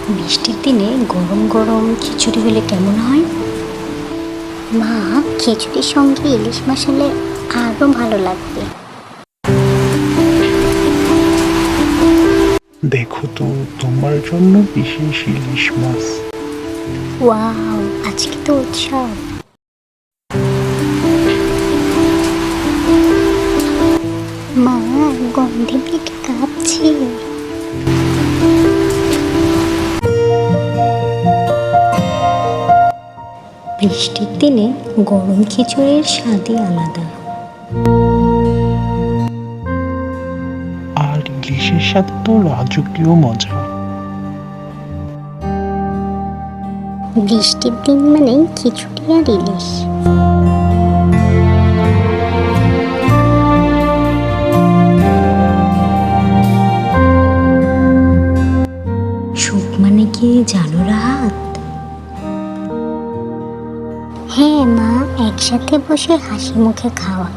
বৃষ্টির দিনে গরম গরম খিচুড়ি হলে কেমন হয়? মা, খিচুড়ির সঙ্গে ইলিশ মাছ হলে আরো ভালো লাগবে। দেখো তো, তোমার জন্য বিশেষ ইলিশ মাছ। ওয়াও, আজকে তো উৎসব। মা, গন্ধে পেটে কাঁপছে। বৃষ্টির দিনে গরম খিচুড়ির স্বাদই আলাদা। আর ইলিশের সাথে তো রাজকীয় মজা। বৃষ্টির দিন মানেই খিচুড়ি আর ইলিশ। সুখ মানে কি জানো রাহাত? হ্যাঁ মা, একসাথে বসে হাসি মুখে খাওয়া।